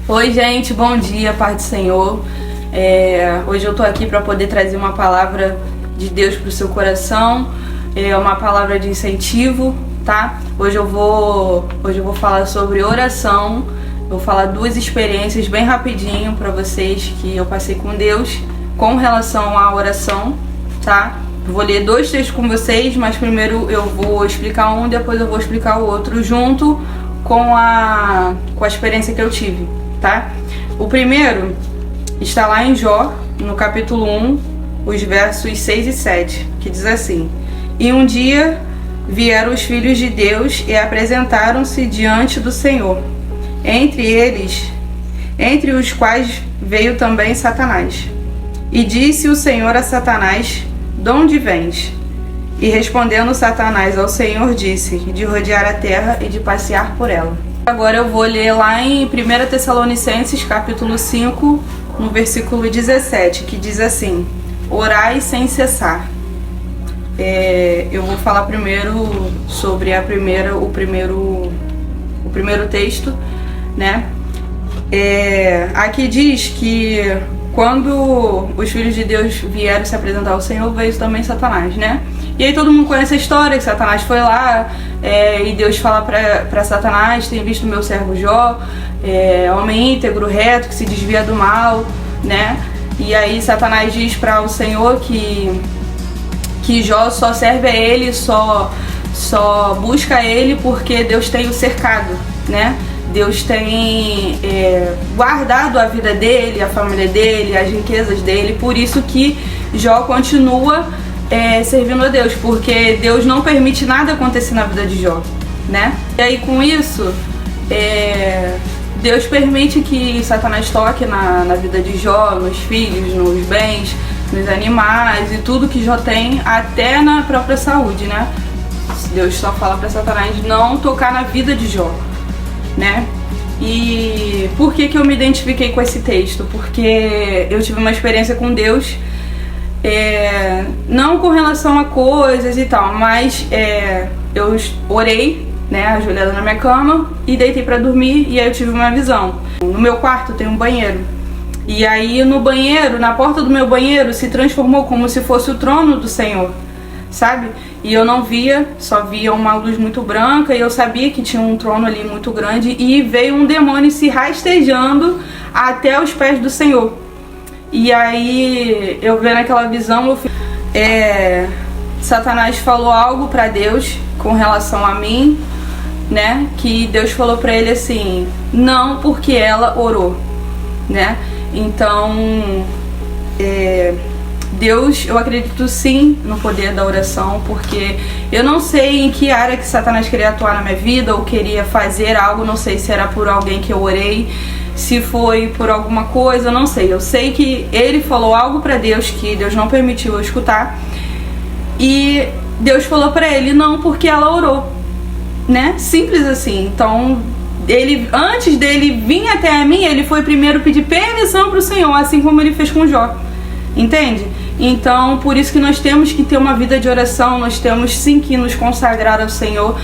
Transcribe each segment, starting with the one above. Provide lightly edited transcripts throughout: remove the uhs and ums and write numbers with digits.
Oi gente, bom dia, paz do Senhor. Hoje eu tô aqui para poder trazer uma palavra de Deus pro seu coração, uma palavra de incentivo, tá? Hoje eu vou falar sobre oração. Vou falar duas experiências bem rapidinho para vocês que eu passei com Deus com relação à oração, tá? Vou ler dois textos com vocês, mas primeiro eu vou explicar um, depois eu vou explicar o outro junto com a experiência que eu tive, tá? O primeiro está lá em Jó, no capítulo 1, os versos 6 e 7, que diz assim: E um dia vieram os filhos de Deus e apresentaram-se diante do Senhor, entre os quais veio também Satanás. E disse o Senhor a Satanás: De onde vens? E respondendo Satanás ao Senhor, disse: De rodear a terra e de passear por ela. Agora eu vou ler lá em 1 Tessalonicenses, capítulo 5, no versículo 17, que diz assim: Orai sem cessar. Eu vou falar primeiro sobre o primeiro texto, né? Aqui diz que quando os filhos de Deus vieram se apresentar ao Senhor, veio também Satanás, né? E aí todo mundo conhece a história, que Satanás foi lá e Deus fala pra Satanás: tem visto meu servo Jó, homem íntegro, reto, que se desvia do mal, né? E aí Satanás diz para o Senhor que Jó só serve a ele, só busca ele porque Deus tem o cercado, né? Deus tem guardado a vida dele, a família dele, as riquezas dele. Por isso que Jó continua servindo a Deus, porque Deus não permite nada acontecer na vida de Jó, né? E aí com isso, Deus permite que Satanás toque na vida de Jó, nos filhos, nos bens, nos animais e tudo que Jó tem, até na própria saúde, né? Deus só fala para Satanás não tocar na vida de Jó, né? E por que eu me identifiquei com esse texto? Porque eu tive uma experiência com Deus, não com relação a coisas e tal, mas eu orei, né, ajoelhada na minha cama, e deitei pra dormir, e aí eu tive uma visão. No meu quarto tem um banheiro, e aí no banheiro, na porta do meu banheiro, se transformou como se fosse o trono do Senhor, sabe? E eu não via, só via uma luz muito branca, e eu sabia que tinha um trono ali muito grande, e veio um demônio se rastejando até os pés do Senhor. E aí eu vendo aquela visão, Satanás falou algo pra Deus com relação a mim, né? Que Deus falou pra ele assim: não, porque ela orou, né? Então Deus, eu acredito sim no poder da oração, porque eu não sei em que área que Satanás queria atuar na minha vida ou queria fazer algo, não sei se era por alguém que eu orei, se foi por alguma coisa, não sei. Eu sei que ele falou algo pra Deus que Deus não permitiu eu escutar, e Deus falou pra ele não, porque ela orou, né? Simples assim. Então antes dele vir até mim, ele foi primeiro pedir permissão pro Senhor, assim como ele fez com Jó, entende? Então por isso que nós temos que ter uma vida de oração, nós temos sim que nos consagrar ao Senhor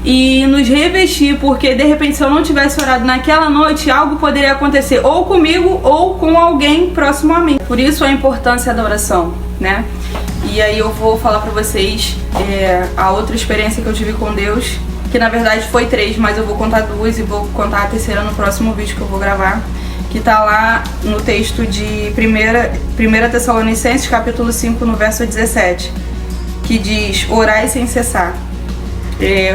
e nos revestir, porque de repente se eu não tivesse orado naquela noite, algo poderia acontecer ou comigo ou com alguém próximo a mim. Por isso a importância da oração, né? E aí eu vou falar pra vocês a outra experiência que eu tive com Deus, que na verdade foi 3, mas eu vou contar 2 e vou contar a terceira no próximo vídeo que eu vou gravar, que tá lá no texto de 1 Tessalonicenses, capítulo 5, no verso 17, que diz: Orai sem cessar.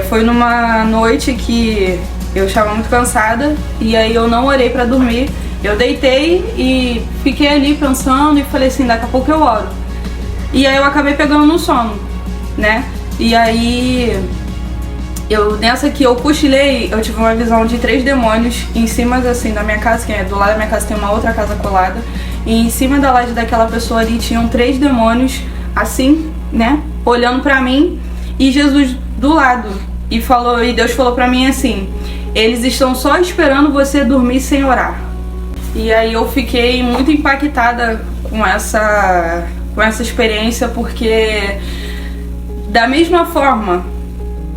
Foi numa noite que eu estava muito cansada, e aí eu não orei pra dormir, eu deitei e fiquei ali pensando e falei assim: daqui a pouco eu oro. E aí eu acabei pegando no sono, né? E aí nessa que eu cochilei, eu tive uma visão de 3 demônios em cima assim da minha casa, que do lado da minha casa tem uma outra casa colada, e em cima da laje daquela pessoa ali tinham 3 demônios assim, né, olhando pra mim, e Jesus do lado, e Deus falou pra mim assim: eles estão só esperando você dormir sem orar. E aí eu fiquei muito impactada com essa experiência, porque da mesma forma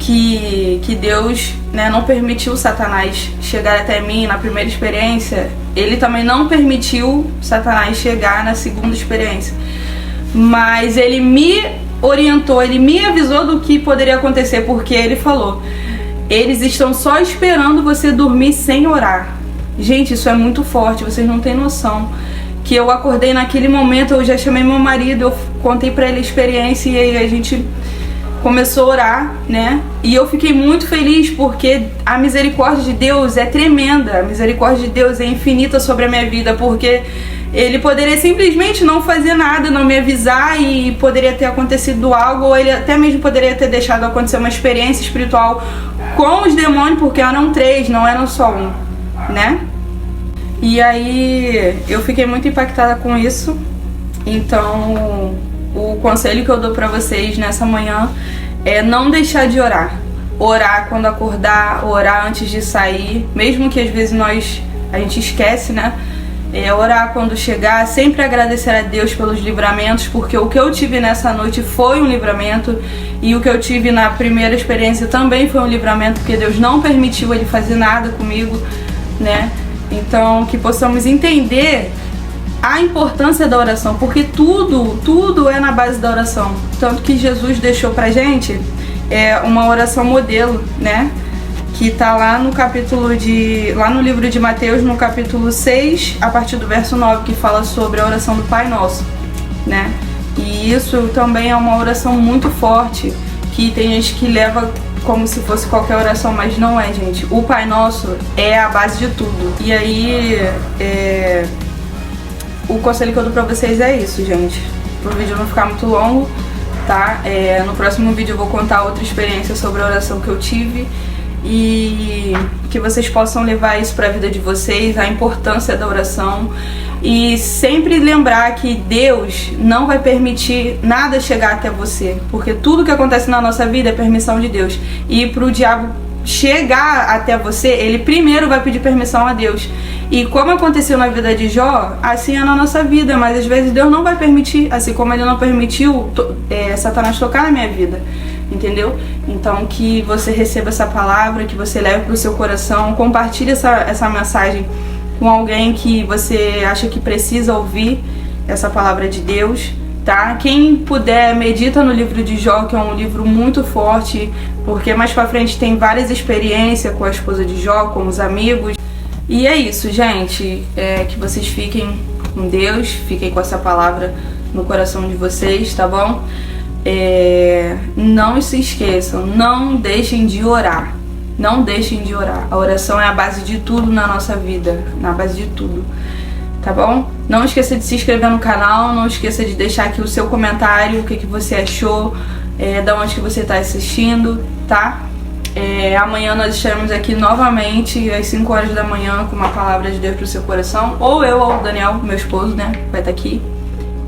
que Deus, né, não permitiu Satanás chegar até mim na primeira experiência, ele também não permitiu Satanás chegar na segunda experiência. Mas ele me orientou, ele me avisou do que poderia acontecer, porque ele falou: eles estão só esperando você dormir sem orar. Gente, isso é muito forte, vocês não têm noção. Que eu acordei naquele momento, eu já chamei meu marido, eu contei pra ele a experiência e aí a gente começou a orar, né? E eu fiquei muito feliz porque a misericórdia de Deus é tremenda, a misericórdia de Deus é infinita sobre a minha vida, porque ele poderia simplesmente não fazer nada, não me avisar e poderia ter acontecido algo, ou ele até mesmo poderia ter deixado acontecer uma experiência espiritual com os demônios, porque eram 3, não eram só 1, né? E aí eu fiquei muito impactada com isso. Então o conselho que eu dou pra vocês nessa manhã é não deixar de orar. Orar quando acordar, orar antes de sair, mesmo que às vezes a gente esquece, né? Orar quando chegar, sempre agradecer a Deus pelos livramentos, porque o que eu tive nessa noite foi um livramento, e o que eu tive na primeira experiência também foi um livramento, porque Deus não permitiu ele fazer nada comigo, né? Então, que possamos entender a importância da oração, porque tudo é na base da oração. Tanto que Jesus deixou pra gente uma oração modelo, né? Que tá lá no lá no livro de Mateus, no capítulo 6, a partir do verso 9, que fala sobre a oração do Pai Nosso, né? E isso também é uma oração muito forte, que tem gente que leva como se fosse qualquer oração, mas não é, gente. O Pai Nosso é a base de tudo. E aí, o conselho que eu dou pra vocês é isso, gente. Pro vídeo não ficar muito longo, tá? No próximo vídeo eu vou contar outra experiência sobre a oração que eu tive, e que vocês possam levar isso para a vida de vocês, a importância da oração, e sempre lembrar que Deus não vai permitir nada chegar até você, porque tudo que acontece na nossa vida é permissão de Deus, e pro diabo chegar até você, ele primeiro vai pedir permissão a Deus. E como aconteceu na vida de Jó, assim é na nossa vida, mas às vezes Deus não vai permitir, assim como ele não permitiu Satanás tocar na minha vida, entendeu? Então que você receba essa palavra, que você leve pro seu coração, compartilhe essa mensagem com alguém que você acha que precisa ouvir essa palavra de Deus, tá? Quem puder, medita no livro de Jó, que é um livro muito forte, porque mais pra frente tem várias experiências com a esposa de Jó, com os amigos. E é isso, gente, que vocês fiquem com Deus, fiquem com essa palavra no coração de vocês, tá bom? Não se esqueçam, não deixem de orar. Não deixem de orar. A oração é a base de tudo na nossa vida, na base de tudo, tá bom? Não esqueça de se inscrever no canal, não esqueça de deixar aqui o seu comentário, o que você achou, da onde que você está assistindo, tá? Amanhã nós estaremos aqui novamente às 5 horas da manhã com uma palavra de Deus pro seu coração, ou eu ou o Daniel, meu esposo, né, vai estar aqui,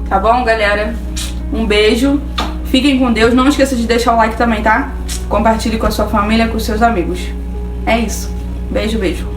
tá bom, galera? Um beijo, fiquem com Deus, não esqueça de deixar o like também, tá? Compartilhe com a sua família, com os seus amigos. É isso, beijo, beijo.